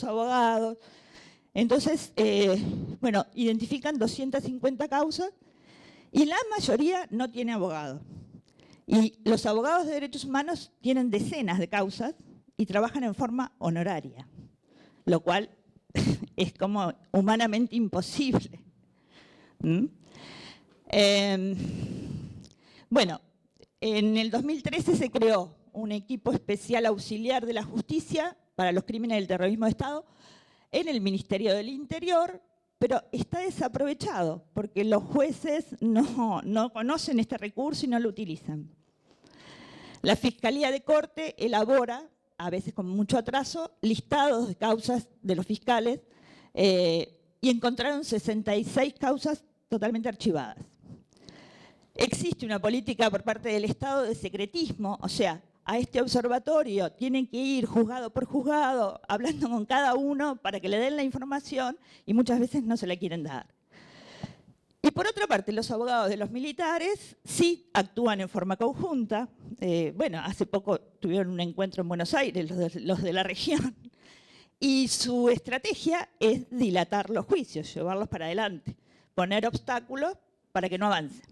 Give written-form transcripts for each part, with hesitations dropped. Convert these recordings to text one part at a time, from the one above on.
abogados. Entonces, bueno, identifican 250 causas y la mayoría no tiene abogado. Y los abogados de derechos humanos tienen decenas de causas y trabajan en forma honoraria, lo cual es como humanamente imposible. Bueno, en el 2013 se creó un equipo especial auxiliar de la justicia para los crímenes del terrorismo de Estado en el Ministerio del Interior, pero está desaprovechado porque los jueces no conocen este recurso y no lo utilizan. La Fiscalía de Corte elabora, a veces con mucho atraso, listados de causas de los fiscales y encontraron 66 causas totalmente archivadas. Existe una política por parte del Estado de secretismo, o sea, a este observatorio tienen que ir juzgado por juzgado, hablando con cada uno para que le den la información y muchas veces no se la quieren dar. Y por otra parte, los abogados de los militares sí actúan en forma conjunta. Bueno, hace poco tuvieron un encuentro en Buenos Aires, los de la región, y su estrategia es dilatar los juicios, llevarlos para adelante, poner obstáculos para que no avancen.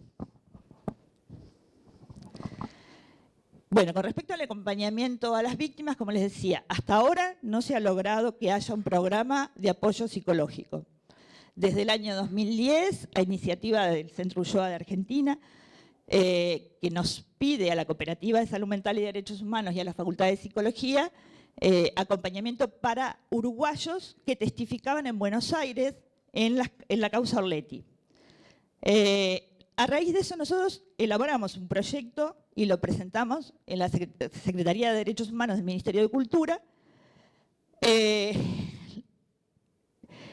Bueno, con respecto al acompañamiento a las víctimas, como les decía, hasta ahora no se ha logrado que haya un programa de apoyo psicológico. Desde el año 2010, a iniciativa del Centro Ulloa de Argentina, que nos pide a la Cooperativa de Salud Mental y Derechos Humanos y a la Facultad de Psicología acompañamiento para uruguayos que testificaban en Buenos Aires en la causa Orletti. A raíz de eso nosotros elaboramos un proyecto y lo presentamos en la Secretaría de Derechos Humanos del Ministerio de Cultura. En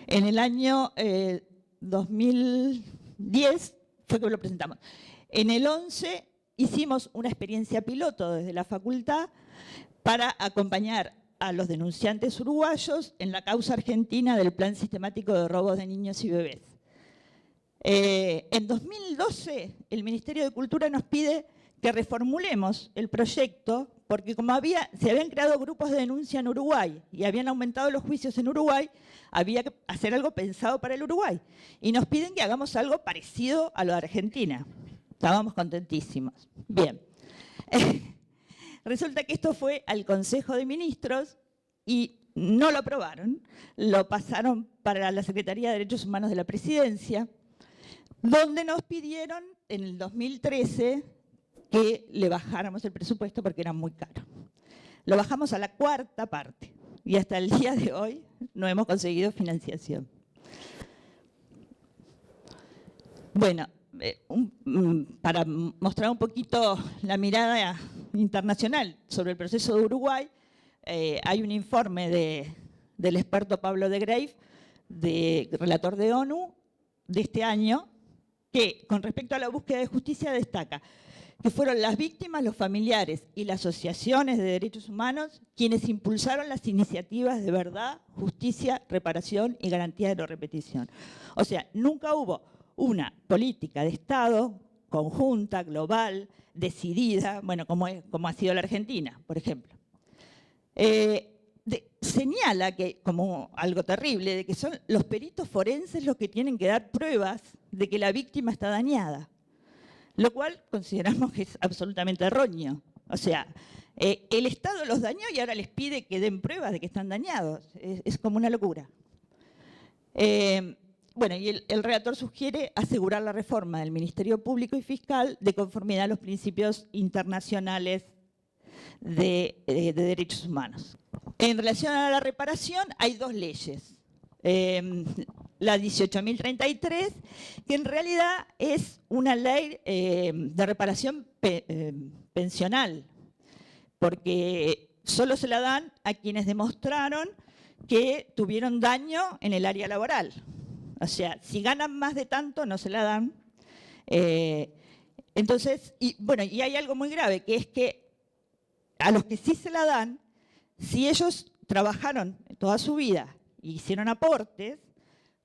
el año 2010 fue que lo presentamos. En el 11 hicimos una experiencia piloto desde la facultad para acompañar a los denunciantes uruguayos en la causa argentina del Plan Sistemático de Robos de Niños y Bebés. En 2012 el Ministerio de Cultura nos pide que reformulemos el proyecto porque como se habían creado grupos de denuncia en Uruguay y habían aumentado los juicios en Uruguay, había que hacer algo pensado para el Uruguay. Y nos piden que hagamos algo parecido a lo de Argentina. Estábamos contentísimos. Bien. Resulta que esto fue al Consejo de Ministros y no lo aprobaron. Lo pasaron para la Secretaría de Derechos Humanos de la Presidencia, donde nos pidieron en el 2013 que le bajáramos el presupuesto porque era muy caro. Lo bajamos a la cuarta parte y hasta el día de hoy no hemos conseguido financiación. Bueno, para mostrar un poquito la mirada internacional sobre el proceso de Uruguay, hay un informe del experto Pablo de Graef, relator de ONU, de este año, que con respecto a la búsqueda de justicia destaca que fueron las víctimas, los familiares y las asociaciones de derechos humanos quienes impulsaron las iniciativas de verdad, justicia, reparación y garantía de no repetición. O sea, nunca hubo una política de Estado conjunta, global, decidida, bueno, como ha sido la Argentina, por ejemplo. Señala que, como algo terrible, de que son los peritos forenses los que tienen que dar pruebas de que la víctima está dañada, lo cual consideramos que es absolutamente erróneo. O sea, el Estado los dañó y ahora les pide que den pruebas de que están dañados. Es como una locura. Bueno, y el relator sugiere asegurar la reforma del Ministerio Público y Fiscal de conformidad a los principios internacionales de derechos humanos. En relación a la reparación, hay dos leyes. La 18.033, que en realidad es una ley de reparación pensional, porque solo se la dan a quienes demostraron que tuvieron daño en el área laboral. O sea, si ganan más de tanto, no se la dan. Entonces, bueno, y hay algo muy grave, que es que a los que sí se la dan, si ellos trabajaron toda su vida y hicieron aportes,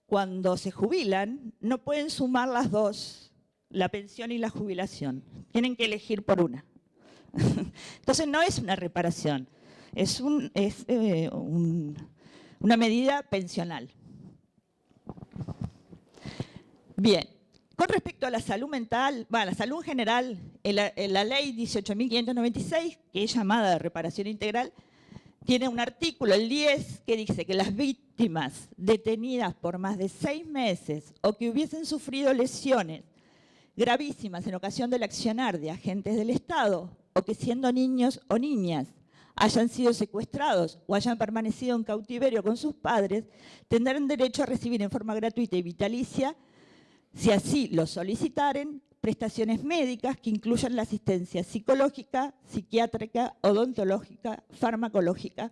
cuando se jubilan, no pueden sumar las dos, la pensión y la jubilación. Tienen que elegir por una. Entonces no es una reparación, es una medida pensional. Bien, con respecto a la salud mental, la salud en general, en la ley 18.596, que es llamada de reparación integral, tiene un artículo, el 10, que dice que las víctimas detenidas por más de 6 meses o que hubiesen sufrido lesiones gravísimas en ocasión del accionar de agentes del Estado o que siendo niños o niñas hayan sido secuestrados o hayan permanecido en cautiverio con sus padres, tendrán derecho a recibir en forma gratuita y vitalicia, si así lo solicitaren, prestaciones médicas que incluyan la asistencia psicológica, psiquiátrica, odontológica, farmacológica,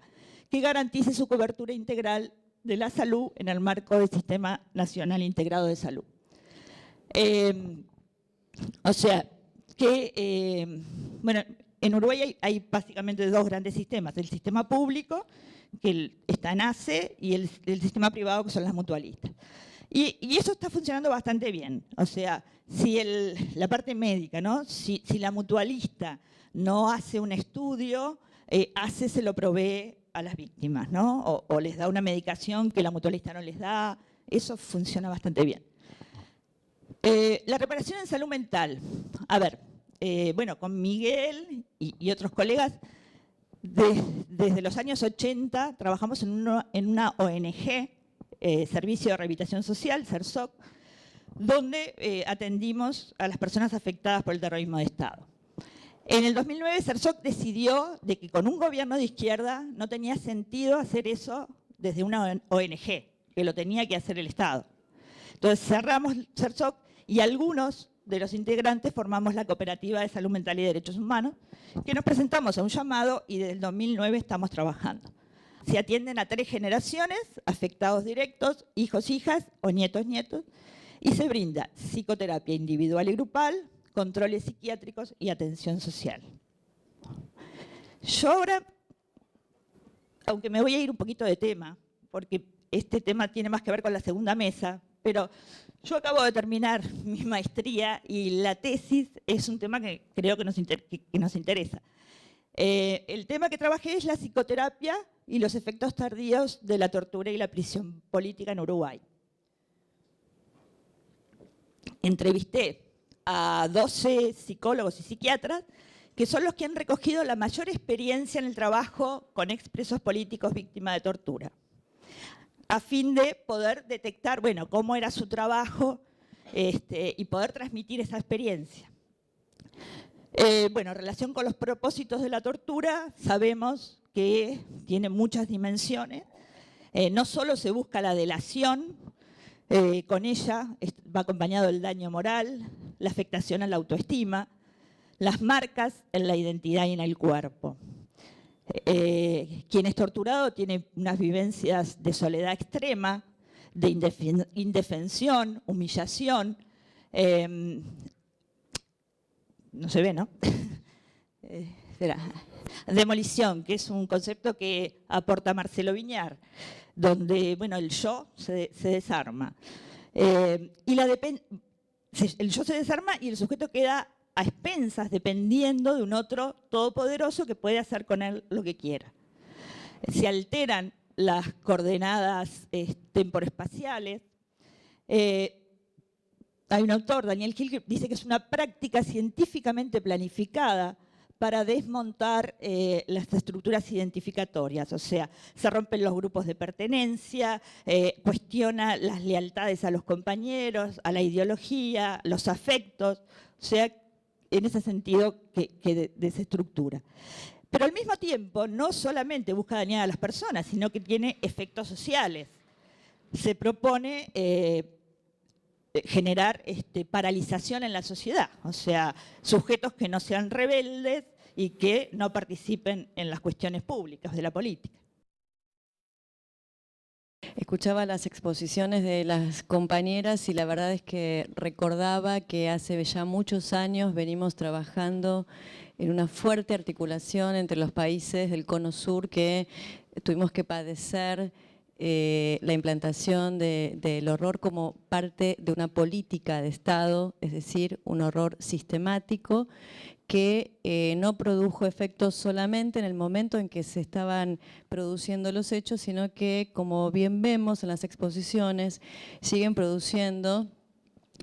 que garantice su cobertura integral de la salud en el marco del Sistema Nacional Integrado de Salud. O sea, que, bueno, en Uruguay hay básicamente 2 grandes sistemas, el sistema público, que está en ACE, y el sistema privado, que son las mutualistas. Y eso está funcionando bastante bien. O sea, si la parte médica, ¿no? Si la mutualista no hace un estudio, ACE se lo provee a las víctimas, ¿no? O les da una medicación que la mutualista no les da. Eso funciona bastante bien. La reparación en salud mental. A ver, bueno, con Miguel y otros colegas, desde los años 80 trabajamos en una ONG, Servicio de Rehabilitación Social, SERSOC, donde atendimos a las personas afectadas por el terrorismo de Estado. En el 2009, SERSOC decidió de que con un gobierno de izquierda no tenía sentido hacer eso desde una ONG, que lo tenía que hacer el Estado. Entonces cerramos SERSOC y algunos de los integrantes formamos la Cooperativa de Salud Mental y Derechos Humanos, que nos presentamos a un llamado y desde el 2009 estamos trabajando. Se atienden a 3 generaciones, afectados directos, hijos, hijas o nietos, nietos, y se brinda psicoterapia individual y grupal, controles psiquiátricos y atención social. Yo ahora, aunque me voy a ir un poquito de tema, porque este tema tiene más que ver con la segunda mesa, pero yo acabo de terminar mi maestría y la tesis es un tema que creo que nos interesa. El tema que trabajé es la psicoterapia y los efectos tardíos de la tortura y la prisión política en Uruguay. Entrevisté a 12 psicólogos y psiquiatras que son los que han recogido la mayor experiencia en el trabajo con expresos políticos víctimas de tortura, a fin de poder detectar, bueno, cómo era su trabajo y poder transmitir esa experiencia. Bueno, en relación con los propósitos de la tortura, sabemos que tiene muchas dimensiones. No solo se busca la delación, con ella va acompañado el daño moral, la afectación a la autoestima, las marcas en la identidad y en el cuerpo. Quien es torturado tiene unas vivencias de soledad extrema, de indefensión, humillación, no se ve, ¿no? Espera. Demolición, que es un concepto que aporta Marcelo Viñar, donde, bueno, el yo se desarma. El yo se desarma y el sujeto queda a expensas, dependiendo de un otro todopoderoso que puede hacer con él lo que quiera. Se alteran las coordenadas temporoespaciales. Hay un autor, Daniel Hill, que dice que es una práctica científicamente planificada para desmontar las estructuras identificatorias. O sea, se rompen los grupos de pertenencia, cuestiona las lealtades a los compañeros, a la ideología, los afectos. O sea, en ese sentido que desestructura. Pero al mismo tiempo, no solamente busca dañar a las personas, sino que tiene efectos sociales. Se propone generar paralización en la sociedad, o sea, sujetos que no sean rebeldes y que no participen en las cuestiones públicas de la política. Escuchaba las exposiciones de las compañeras y la verdad es que recordaba que hace ya muchos años venimos trabajando en una fuerte articulación entre los países del Cono Sur que tuvimos que padecer la implantación del horror como parte de una política de Estado, es decir, un horror sistemático que no produjo efectos solamente en el momento en que se estaban produciendo los hechos, sino que, como bien vemos en las exposiciones, siguen produciendo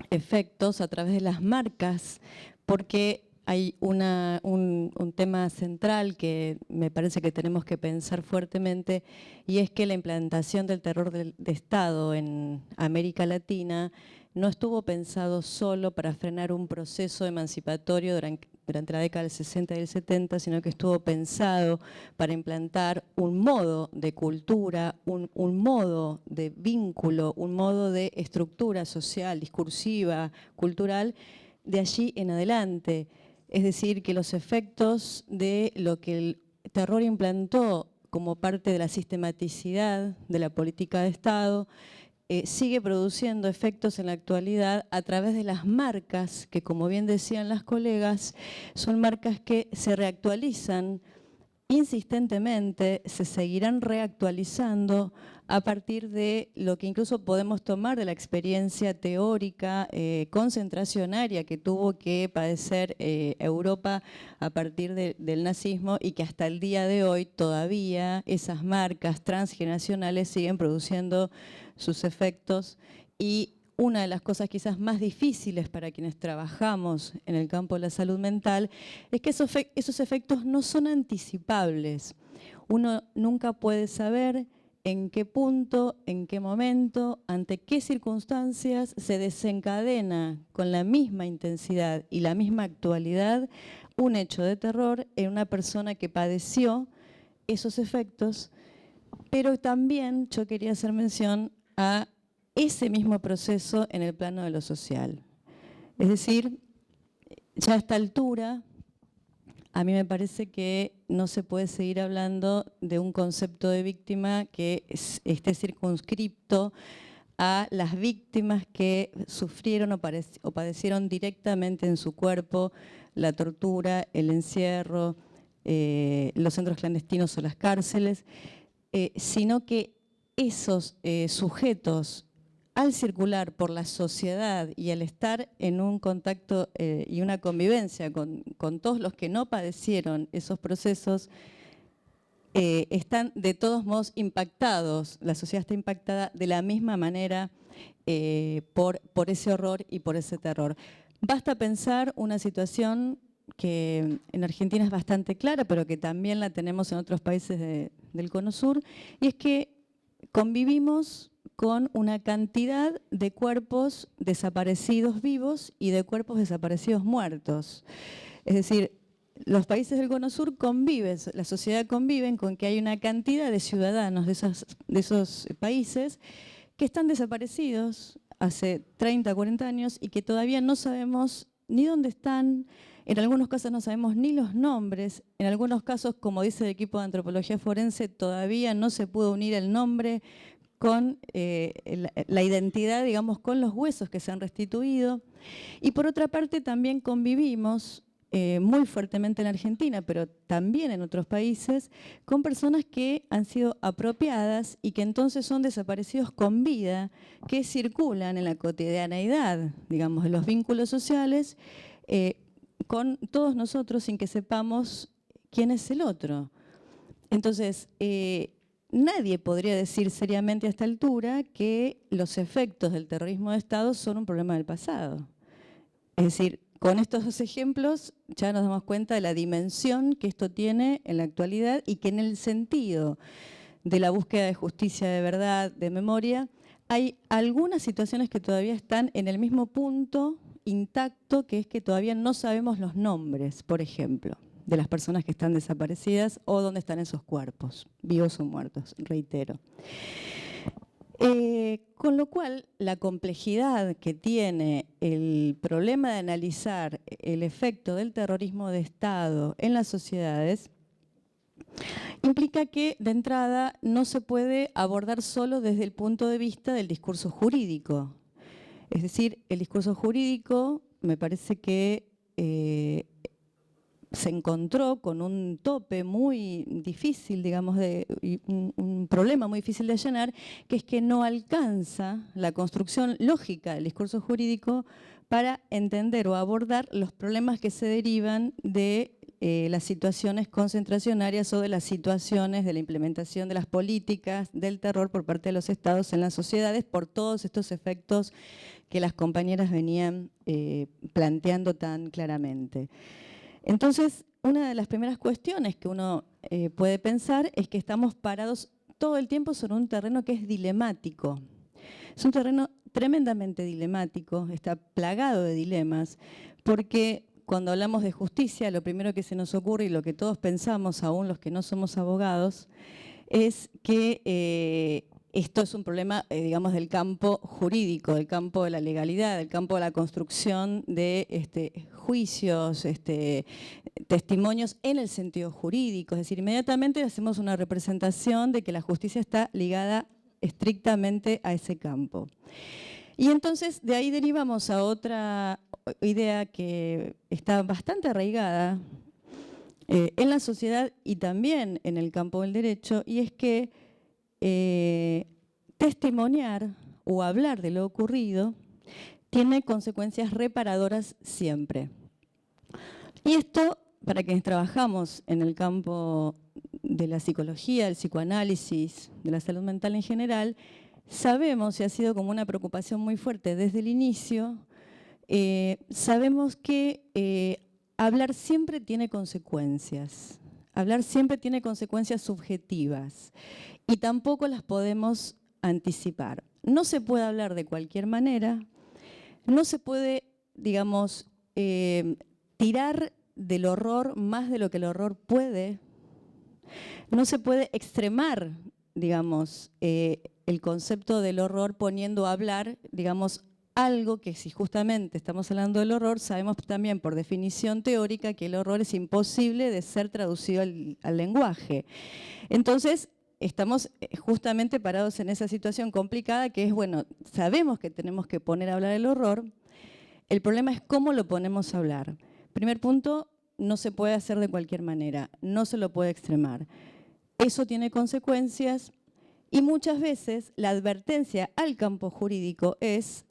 efectos a través de las marcas, porque hay un tema central que me parece que tenemos que pensar fuertemente, y es que la implantación del terror de Estado en América Latina no estuvo pensado solo para frenar un proceso emancipatorio durante la década del 60 y el 70, sino que estuvo pensado para implantar un modo de cultura, un modo de vínculo, un modo de estructura social, discursiva, cultural, de allí en adelante. Es decir, que los efectos de lo que el terror implantó como parte de la sistematicidad de la política de Estado sigue produciendo efectos en la actualidad a través de las marcas que, como bien decían las colegas, son marcas que se reactualizan insistentemente, se seguirán reactualizando a partir de lo que incluso podemos tomar de la experiencia teórica concentracionaria que tuvo que padecer Europa a partir del nazismo, y que hasta el día de hoy todavía esas marcas transgeneracionales siguen produciendo sus efectos. Y una de las cosas quizás más difíciles para quienes trabajamos en el campo de la salud mental es que esos efectos no son anticipables. Uno nunca puede saber en qué punto, en qué momento, ante qué circunstancias se desencadena con la misma intensidad y la misma actualidad un hecho de terror en una persona que padeció esos efectos. Pero también yo quería hacer mención a ese mismo proceso en el plano de lo social. Es decir, ya a esta altura, a mí me parece que no se puede seguir hablando de un concepto de víctima que esté circunscripto a las víctimas que sufrieron o padecieron directamente en su cuerpo la tortura, el encierro, los centros clandestinos o las cárceles, sino que esos sujetos, al circular por la sociedad y al estar en un contacto y una convivencia con todos los que no padecieron esos procesos, están de todos modos impactados, la sociedad está impactada de la misma manera por ese horror y por ese terror. Basta pensar una situación que en Argentina es bastante clara, pero que también la tenemos en otros países del Cono Sur, y es que convivimos con una cantidad de cuerpos desaparecidos vivos y de cuerpos desaparecidos muertos. Es decir, los países del Cono Sur conviven, la sociedad conviven con que hay una cantidad de ciudadanos de esos países que están desaparecidos hace 30, 40 años y que todavía no sabemos ni dónde están. En algunos casos no sabemos ni los nombres, en algunos casos, como dice el equipo de antropología forense, todavía no se pudo unir el nombre con la identidad, digamos, con los huesos que se han restituido. Y por otra parte también convivimos muy fuertemente en Argentina, pero también en otros países, con personas que han sido apropiadas y que entonces son desaparecidos con vida, que circulan en la cotidianeidad, digamos, de los vínculos sociales, con todos nosotros sin que sepamos quién es el otro. Entonces, nadie podría decir seriamente a esta altura que los efectos del terrorismo de Estado son un problema del pasado. Es decir, con estos dos ejemplos ya nos damos cuenta de la dimensión que esto tiene en la actualidad, y que en el sentido de la búsqueda de justicia, de verdad, de memoria, hay algunas situaciones que todavía están en el mismo punto intacto, que es que todavía no sabemos los nombres, por ejemplo, de las personas que están desaparecidas o dónde están esos cuerpos, vivos o muertos, reitero. Con lo cual, la complejidad que tiene el problema de analizar el efecto del terrorismo de Estado en las sociedades implica que, de entrada, no se puede abordar solo desde el punto de vista del discurso jurídico. Es decir, el discurso jurídico me parece que se encontró con un tope muy difícil, digamos, un problema muy difícil de allanar, que es que no alcanza la construcción lógica del discurso jurídico para entender o abordar los problemas que se derivan de las situaciones concentracionarias o de las situaciones de la implementación de las políticas del terror por parte de los estados en las sociedades por todos estos efectos que las compañeras venían planteando tan claramente. Entonces, una de las primeras cuestiones que uno puede pensar es que estamos parados todo el tiempo sobre un terreno que es dilemático. Es un terreno tremendamente dilemático, está plagado de dilemas, porque cuando hablamos de justicia, lo primero que se nos ocurre y lo que todos pensamos, aún los que no somos abogados, es que esto es un problema, digamos, del campo jurídico, del campo de la legalidad, del campo de la construcción de juicios, testimonios en el sentido jurídico. Es decir, inmediatamente hacemos una representación de que la justicia está ligada estrictamente a ese campo. Y entonces de ahí derivamos a otra idea que está bastante arraigada en la sociedad y también en el campo del derecho, y es que testimoniar o hablar de lo ocurrido tiene consecuencias reparadoras siempre. Y esto, para quienes trabajamos en el campo de la psicología, del psicoanálisis, de la salud mental en general, sabemos, y ha sido como una preocupación muy fuerte desde el inicio, sabemos que hablar siempre tiene consecuencias. Hablar siempre tiene consecuencias subjetivas y tampoco las podemos anticipar. No se puede hablar de cualquier manera, no se puede, digamos, tirar del horror más de lo que el horror puede, no se puede extremar, digamos, el concepto del horror poniendo a hablar, digamos, algo que si justamente estamos hablando del horror, sabemos también por definición teórica que el horror es imposible de ser traducido al lenguaje. Entonces, estamos justamente parados en esa situación complicada que es, bueno, sabemos que tenemos que poner a hablar el horror, el problema es cómo lo ponemos a hablar. Primer punto, no se puede hacer de cualquier manera, no se lo puede extremar. Eso tiene consecuencias y muchas veces la advertencia al campo jurídico es: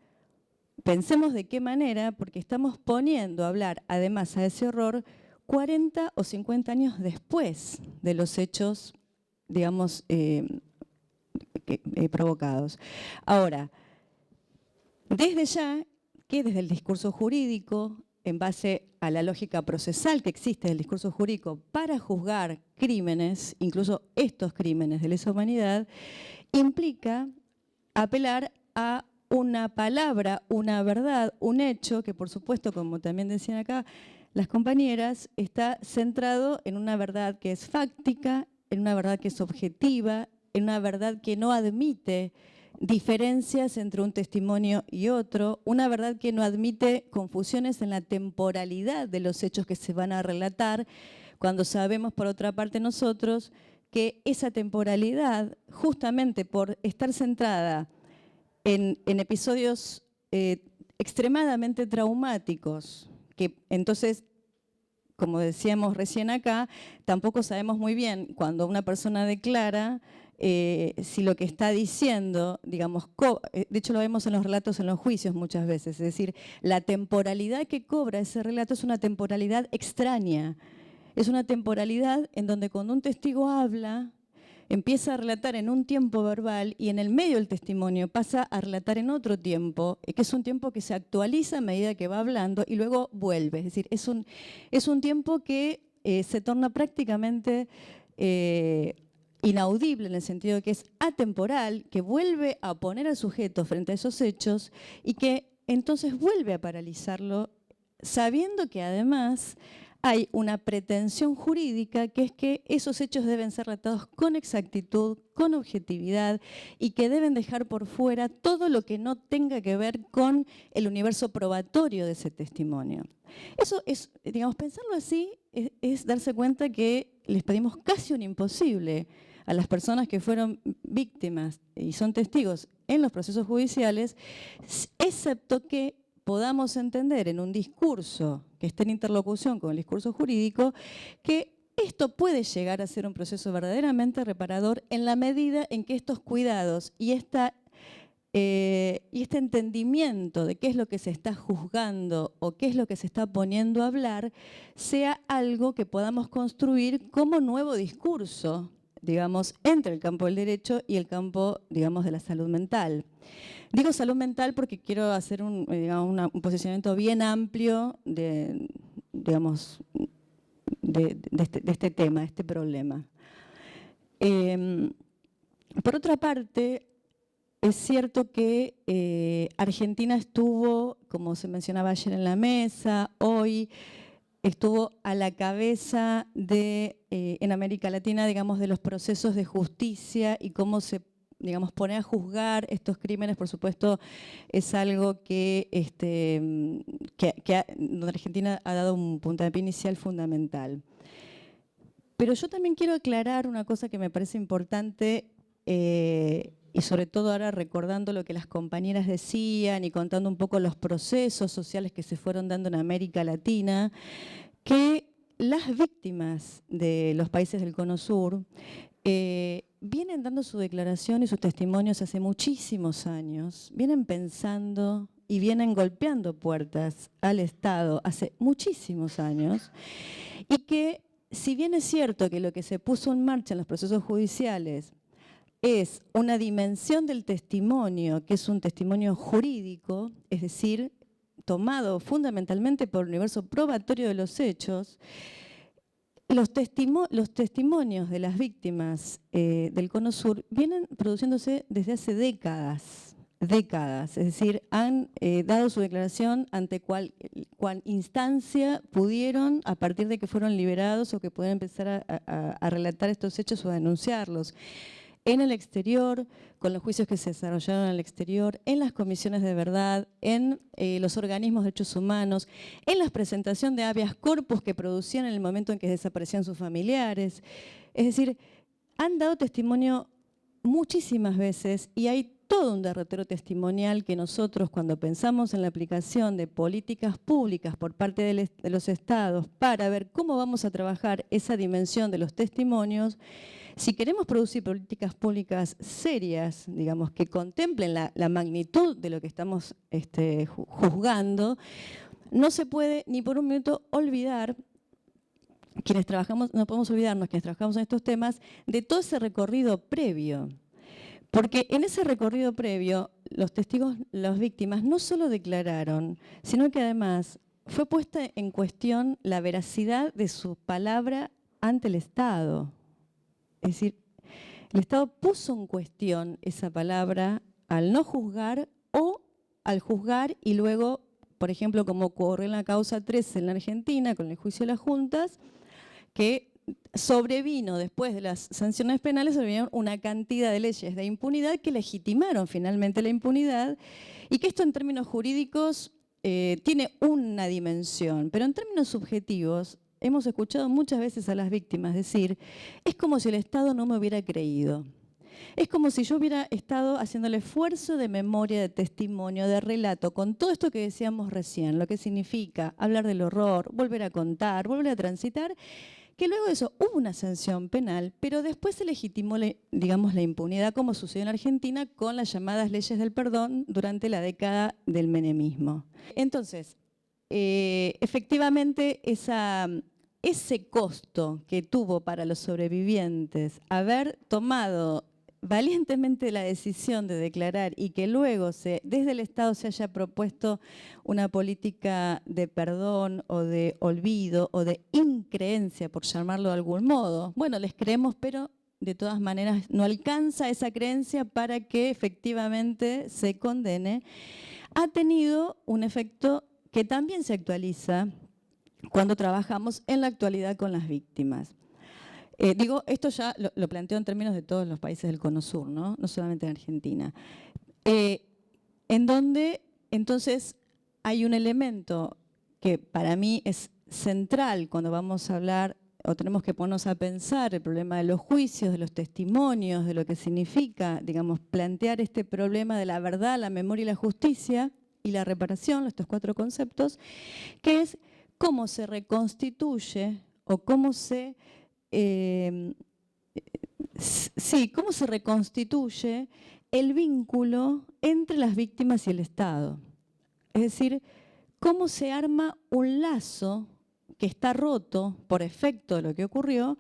pensemos de qué manera, porque estamos poniendo a hablar además a ese horror 40 o 50 años después de los hechos, digamos, provocados. Ahora, desde ya que desde el discurso jurídico, en base a la lógica procesal que existe del discurso jurídico para juzgar crímenes, incluso estos crímenes de lesa humanidad, implica apelar a una palabra, una verdad, un hecho que, por supuesto, como también decían acá las compañeras, está centrado en una verdad que es fáctica, en una verdad que es objetiva, en una verdad que no admite diferencias entre un testimonio y otro, una verdad que no admite confusiones en la temporalidad de los hechos que se van a relatar, cuando sabemos, por otra parte, nosotros que esa temporalidad, justamente por estar centrada en episodios extremadamente traumáticos, que entonces, como decíamos recién acá, tampoco sabemos muy bien cuando una persona declara si lo que está diciendo, digamos, de hecho lo vemos en los relatos en los juicios muchas veces, es decir, la temporalidad que cobra ese relato es una temporalidad extraña, es una temporalidad en donde cuando un testigo habla, empieza a relatar en un tiempo verbal y en el medio del testimonio pasa a relatar en otro tiempo, que es un tiempo que se actualiza a medida que va hablando y luego vuelve. Es decir, es un tiempo que se torna prácticamente inaudible en el sentido de que es atemporal, que vuelve a poner al sujeto frente a esos hechos y que entonces vuelve a paralizarlo, sabiendo que además hay una pretensión jurídica que es que esos hechos deben ser relatados con exactitud, con objetividad y que deben dejar por fuera todo lo que no tenga que ver con el universo probatorio de ese testimonio. Eso es, digamos, pensarlo así es darse cuenta que les pedimos casi un imposible a las personas que fueron víctimas y son testigos en los procesos judiciales, excepto que podamos entender en un discurso que esté en interlocución con el discurso jurídico que esto puede llegar a ser un proceso verdaderamente reparador en la medida en que estos cuidados y esta y este entendimiento de qué es lo que se está juzgando o qué es lo que se está poniendo a hablar sea algo que podamos construir como nuevo discurso, digamos, entre el campo del derecho y el campo, digamos, de la salud mental. Digo salud mental porque quiero hacer un posicionamiento bien amplio de este tema, de este problema. Por otra parte, es cierto que Argentina estuvo, como se mencionaba ayer en la mesa, hoy estuvo a la cabeza en América Latina, digamos, de los procesos de justicia y cómo se, digamos, pone a juzgar estos crímenes. Por supuesto, es algo donde Argentina ha dado un puntapié inicial fundamental. Pero yo también quiero aclarar una cosa que me parece importante, y sobre todo ahora recordando lo que las compañeras decían y contando un poco los procesos sociales que se fueron dando en América Latina, que las víctimas de los países del Cono Sur vienen dando su declaración y sus testimonios hace muchísimos años, vienen pensando y vienen golpeando puertas al Estado hace muchísimos años, y que si bien es cierto que lo que se puso en marcha en los procesos judiciales es una dimensión del testimonio, que es un testimonio jurídico, es decir, tomado fundamentalmente por el universo probatorio de los hechos, los testimonios de las víctimas del Cono Sur vienen produciéndose desde hace décadas, es decir, han dado su declaración ante cual instancia pudieron, a partir de que fueron liberados o que pueden empezar a relatar estos hechos o a denunciarlos. En el exterior, con los juicios que se desarrollaron en el exterior, en las comisiones de verdad, en los organismos de derechos humanos, en la presentación de habeas corpus que producían en el momento en que desaparecían sus familiares. Es decir, han dado testimonio muchísimas veces y hay todo un derrotero testimonial que nosotros, cuando pensamos en la aplicación de políticas públicas por parte de los estados para ver cómo vamos a trabajar esa dimensión de los testimonios, si queremos producir políticas públicas serias, digamos, que contemplen la magnitud de lo que estamos juzgando, no se puede ni por un minuto olvidar, no podemos olvidarnos quienes trabajamos en estos temas, de todo ese recorrido previo. Porque en ese recorrido previo, los testigos, las víctimas, no solo declararon, sino que además fue puesta en cuestión la veracidad de su palabra ante el Estado. Es decir, el Estado puso en cuestión esa palabra al no juzgar o al juzgar y luego, por ejemplo, como ocurrió en la causa 13 en la Argentina, con el juicio de las juntas, que sobrevino después de las sanciones penales, sobrevino una cantidad de leyes de impunidad que legitimaron finalmente la impunidad, y que esto en términos jurídicos tiene una dimensión, pero en términos subjetivos hemos escuchado muchas veces a las víctimas decir: es como si el Estado no me hubiera creído. Es como si yo hubiera estado haciendo el esfuerzo de memoria, de testimonio, de relato, con todo esto que decíamos recién, lo que significa hablar del horror, volver a contar, volver a transitar, que luego de eso hubo una sanción penal, pero después se legitimó, digamos, la impunidad, como sucedió en Argentina con las llamadas leyes del perdón durante la década del menemismo. Entonces, efectivamente, ese costo que tuvo para los sobrevivientes haber tomado valientemente la decisión de declarar y que luego desde el Estado se haya propuesto una política de perdón o de olvido o de increencia, por llamarlo de algún modo. Bueno, les creemos, pero de todas maneras no alcanza esa creencia para que efectivamente se condene. Ha tenido un efecto que también se actualiza cuando trabajamos en la actualidad con las víctimas. Esto ya lo planteo en términos de todos los países del Cono Sur, no solamente en Argentina, en donde entonces hay un elemento que para mí es central cuando vamos a hablar o tenemos que ponernos a pensar el problema de los juicios, de los testimonios, de lo que significa, digamos, plantear este problema de la verdad, la memoria y la justicia y la reparación, estos 4 conceptos, que es cómo se reconstituye o cómo se reconstituye el vínculo entre las víctimas y el Estado. Es decir, cómo se arma un lazo que está roto por efecto de lo que ocurrió,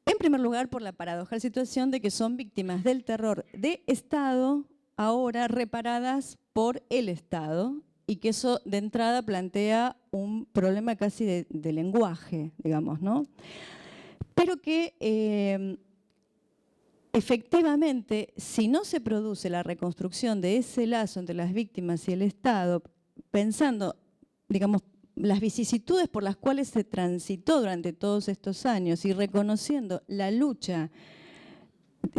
en primer lugar por la paradojal situación de que son víctimas del terror de Estado, ahora reparadas por el Estado, y que eso de entrada plantea un problema casi de lenguaje, digamos, ¿no? Pero que efectivamente, si no se produce la reconstrucción de ese lazo entre las víctimas y el Estado, pensando, digamos, las vicisitudes por las cuales se transitó durante todos estos años y reconociendo la lucha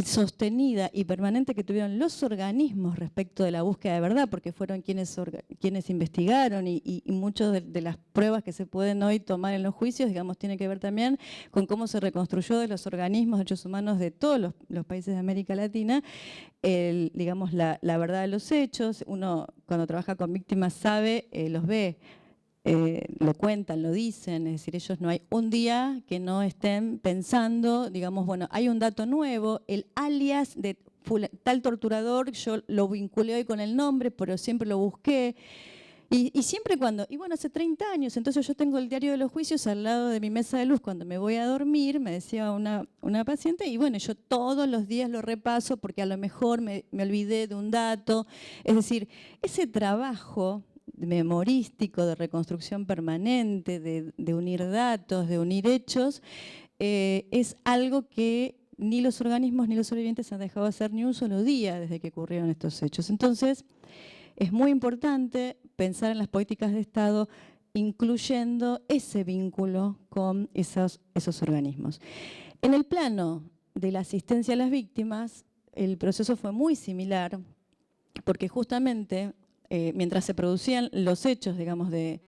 sostenida y permanente que tuvieron los organismos respecto de la búsqueda de verdad, porque fueron quienes investigaron y muchas de las pruebas que se pueden hoy tomar en los juicios, digamos, tiene que ver también con cómo se reconstruyó de los organismos de derechos humanos de todos los países de América Latina, digamos, la verdad de los hechos. Uno cuando trabaja con víctimas sabe, los ve, lo cuentan, lo dicen, es decir, ellos no hay un día que no estén pensando, digamos, bueno, hay un dato nuevo, el alias de tal torturador, yo lo vinculé hoy con el nombre, pero siempre lo busqué. Y siempre cuando, y bueno, hace 30 años, entonces yo tengo el diario de los juicios al lado de mi mesa de luz cuando me voy a dormir, me decía una paciente, y bueno, yo todos los días lo repaso porque a lo mejor me olvidé de un dato. Es decir, ese trabajo memorístico, de reconstrucción permanente, de unir datos, de unir hechos, es algo que ni los organismos ni los sobrevivientes han dejado de hacer ni un solo día desde que ocurrieron estos hechos. Entonces, es muy importante pensar en las políticas de Estado incluyendo ese vínculo con esos organismos. En el plano de la asistencia a las víctimas, el proceso fue muy similar, porque justamente mientras se producían los hechos, digamos, de